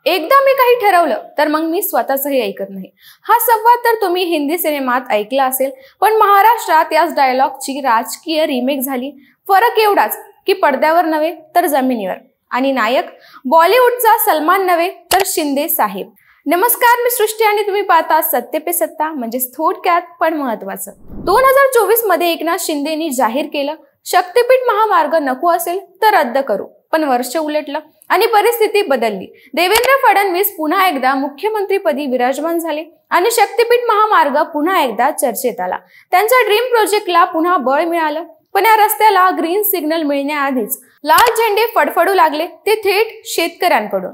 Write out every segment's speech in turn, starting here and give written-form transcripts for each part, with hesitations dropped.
एकदा मी काही ठरवलं तर मग मी स्वतःचंही ऐकत नाही. हा संवाद तर तुम्ही हिंदी सिनेमात ऐकला असेल, पण महाराष्ट्रात याच डायलॉगची राजकीय रिमेक झाली. फरक एवढाच की पडद्यावर नव्हे तर जमिनीवर, आणि नायक बॉलिवूडचा सलमान नव्हे तर शिंदे साहेब. नमस्कार, मी सृष्टी आणि तुम्ही पाहता सत्य पे सत्ता, म्हणजे थोडक्यात पण महत्वाचं. 2024 मध्ये एकनाथ शिंदेनी जाहीर केलं, शक्तीपीठ महामार्ग नको असेल तर रद्द करू. पण वर्ष उलटलं आणि परिस्थिती बदलली. देवेंद्र फडणवीस पुन्हा एकदा मुख्यमंत्रीपदी विराजमान झाले आणि शक्तीपीठ महामार्ग पुन्हा एकदा चर्चेत आला. त्यांच्या ड्रीम प्रोजेक्टला पुन्हा बळ मिळालं. पण या रस्त्याला ग्रीन सिग्नल मिळण्याआधीच लाल झेंडे फडफडू लागले, ते थेट शेतकऱ्यांकडून.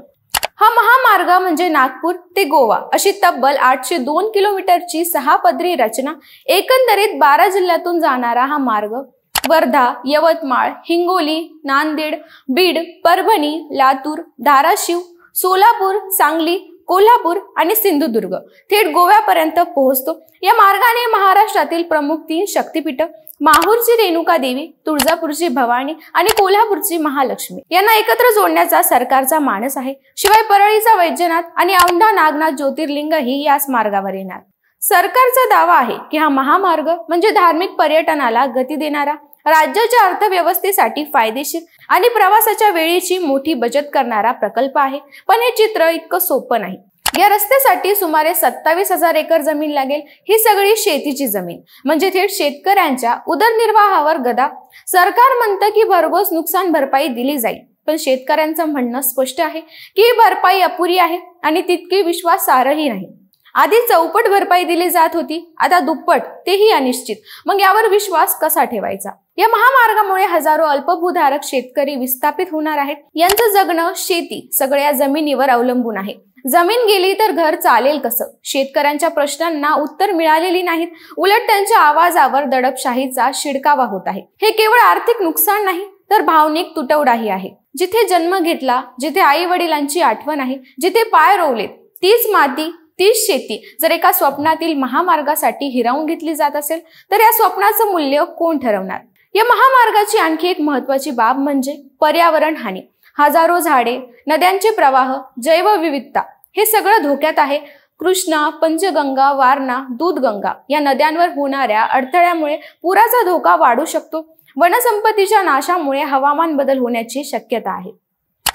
हा महामार्ग म्हणजे नागपूर ते गोवा अशी तब्बल 802 किलोमीटरची 6 पदरी रचना. एकंदरीत 12 जिल्ह्यातून जाणारा हा मार्ग वर्धा, यवतमाळ, हिंगोली, नांदेड, बीड, परभणी, लातूर, धाराशिव, सोलापूर, सांगली, कोल्हापूर आणि सिंधुदुर्ग थेट गोव्यापर्यंत पोहोचतो. या मार्गाने महाराष्ट्रातील प्रमुख 3 शक्तिपीठ, माहूरची रेणुका देवी, तुळजापूरची भवानी आणि कोल्हापूरची महालक्ष्मी यांना एकत्र जोडण्याचा सरकारचा मानस आहे. शिवाय परळीचा वैद्यनाथ आणि औंढा नागनाथ ज्योतिर्लिंगही याच मार्गावर येणार. सरकारचा दावा आहे की हा महामार्ग म्हणजे धार्मिक पर्यटनाला गती देणारा, राज्याच्या अर्थव्यवस्थेसाठी फायदेशीर आणि प्रवासाच्या वेळेची मोठी बचत करणारा प्रकल्प आहे. पण हे चित्र इतकं सोपं नाही. या रस्त्यासाठी सुमारे 27,000 एकर जमीन लागेल. ही सगळी शेतीची जमीन, म्हणजे थेट शेतकऱ्यांच्या उदरनिर्वाहावर गदा. सरकार म्हणतं की भरघोस नुकसान भरपाई दिली जाईल, पण शेतकऱ्यांचं म्हणणं स्पष्ट आहे की ही भरपाई अपुरी आहे आणि तितकी विश्वासार्हही नाही. आधी चौपट भरपाई दिली जात होती, आता दुप्पट, तेही अनिश्चित. मग यावर विश्वास कसा ठेवायचा? या महामार्गामुळे हजारो अल्पभूधारक शेतकरी विस्थापित होणार आहेत. यांचं जगणं शेती सगळ्या जमिनीवर अवलंबून आहे. जमीन गेली तर घर चालेल कसं? शेतकऱ्यांच्या प्रश्नांना उत्तर मिळालेली नाहीत, उलट त्यांच्या आवाजावर दडपशाहीचा शिडकावा होत आहे. हे केवळ आर्थिक नुकसान नाही तर भावनिक तुटवडाही आहे. जिथे जन्म घेतला, जिथे आई वडिलांची आठवण आहे, जिथे पाय रोवलेत, तीच माती, तीच शेती जर एका स्वप्नातील महामार्गासाठी हिरावून घेतली जात असेल तर या स्वप्नाचं मूल्य कोण ठरवणार? या महामार्गाची आणखी एक महत्वाची बाब म्हणजे पर्यावरण हानी. हजारो झाडे, नद्यांचे प्रवाह, जैवविविधता हे सगळं धोक्यात आहे. कृष्णा, पंचगंगा, वारणा, दूधगंगा या नद्यांवर होणाऱ्या अडथळ्यामुळे पुराचा धोका वाढू शकतो. वनसंपत्तीच्या नाशामुळे हवामान बदल होण्याची शक्यता आहे.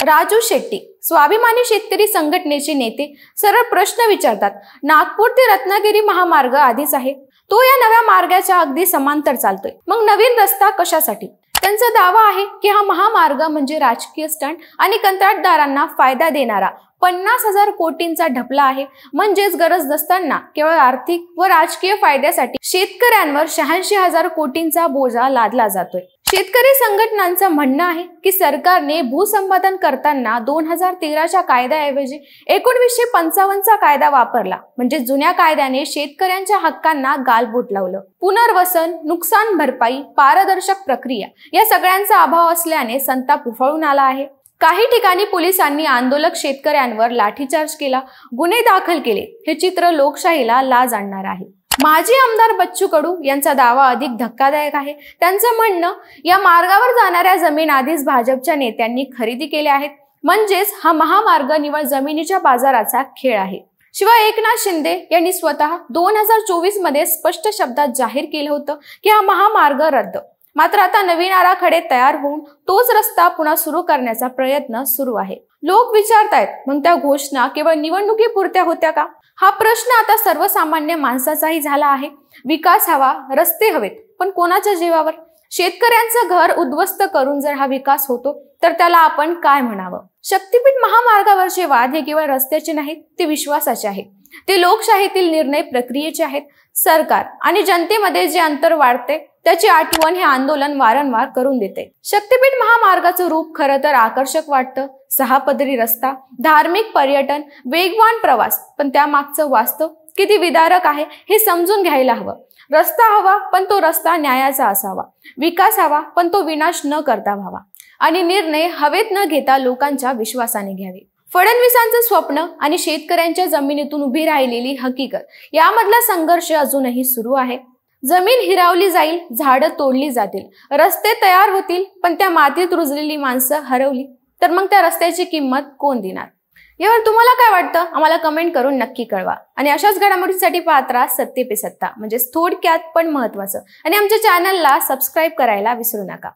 राजू शेट्टी, स्वाभिमानी शेतकरी संघटनेचे नेते, सरळ प्रश्न विचारतात. नागपूर ते रत्नागिरी महामार्ग आधीच आहे, तो या नव्या मार्गाच्या अगदी समांतर चालतोय, मग नवीन रस्ता कशासाठी? त्यांचा दावा आहे की हा महामार्ग म्हणजे राजकीय स्टंट आणि कंत्राटदारांना फायदा देणारा 50,000 कोटींचा ढपला आहे. म्हणजेच गरज नसताना केवळ आर्थिक व राजकीय फायद्यासाठी शेतकऱ्यांवर 86,000 कोटींचा बोजा लादला जातोय. शेतकरी संघटनांचं म्हणणं आहे की सरकारने भूसंपादन करताना 2013च्या कायद्याऐवजी 1955चा कायदा वापरला. म्हणजे जुन्या कायद्याने शेतकऱ्यांच्या हक्कांना गालबोट लावलं. पुनर्वसन, नुकसान भरपाई, पारदर्शक प्रक्रिया या सगळ्यांचा अभाव असल्याने संताप उफाळून आला आहे. काही ठिकाणी पोलिसांनी आंदोलक शेतकऱ्यांवर लाठीचार्ज केला, गुन्हे दाखल केले. हे चित्र लोकशाहीला लाज आणणार आहे. माजी आमदार बच्चू कडू यांचा दावा अधिक धक्कादायक आहे. त्यांचं म्हणणं, या मार्गावर जाणाऱ्या जमीन आधीच भाजपच्या नेत्यांनी खरेदी केल्या आहेत. म्हणजेच हा महामार्ग निवळ जमिनीच्या बाजाराचा खेळ आहे. शिवाय एकनाथ शिंदे यांनी स्वतः 2024 मध्ये स्पष्ट शब्दात जाहीर केलं होतं की हा महामार्ग रद्द. मात्र आता नवीन आराखडे तयार होऊन तोच रस्ता पुन्हा सुरू करण्याचा प्रयत्न सुरू आहे. लोक विचारतायत, मग त्या घोषणा केवळ निवडणुकीपुरत्या होत्या का? हा प्रश्न आता सर्वसामान्य माणसाचाही झाला आहे. विकास हवा, रस्ते हवेत, पण कोणाच्या जीवावर? शेतकऱ्यांचं घर उद्ध्वस्त करून जर हा विकास होतो तर त्याला आपण काय म्हणावं? शक्तीपीठ महामार्गावरचे वाद हे केवळ रस्त्याचे नाहीत, ते विश्वासाचे आहेत. ते लोकशाहीतील निर्णय प्रक्रियेचे आहेत. सरकार आणि जनतेमध्ये जे अंतर वाढते त्याची आठवण हे आंदोलन वारंवार करून देते. शक्तीपीठ महामार्गाचं रूप खरं तर आकर्षक वाटतं. 6 पदरी रस्ता, धार्मिक पर्यटन, वेगवान प्रवास, पण त्यामागचं वास्तव किती विदारक आहे हे समजून घ्यायला हवं. रस्ता हवा, पण तो रस्ता न्यायाचा असावा. विकास हवा, पण तो विनाश न करता व्हावा. आणि निर्णय हवेत न घेता लोकांच्या विश्वासाने घ्यावे. फडणवीसांचं स्वप्न आणि शेतकऱ्यांच्या जमिनीतून उभी राहिलेली हकीकत यामधला संघर्ष अजूनही सुरू आहे. जमीन हिरावली जाईल, झाडं तोडली जातील, रस्ते तयार होतील, पण त्या मातीत रुजलेली माणसं हरवली तर मग त्या रस्त्याची किंमत कोण देणार? यावर तुम्हाला काय वाटतं आम्हाला कमेंट करून नक्की कळवा. आणि अशाच घडामोडींसाठी पाहत राहा सत्य पे सत्ता, म्हणजे थोडक्यात पण महत्वाचं. आणि आमच्या चॅनलला सबस्क्राईब करायला विसरू नका.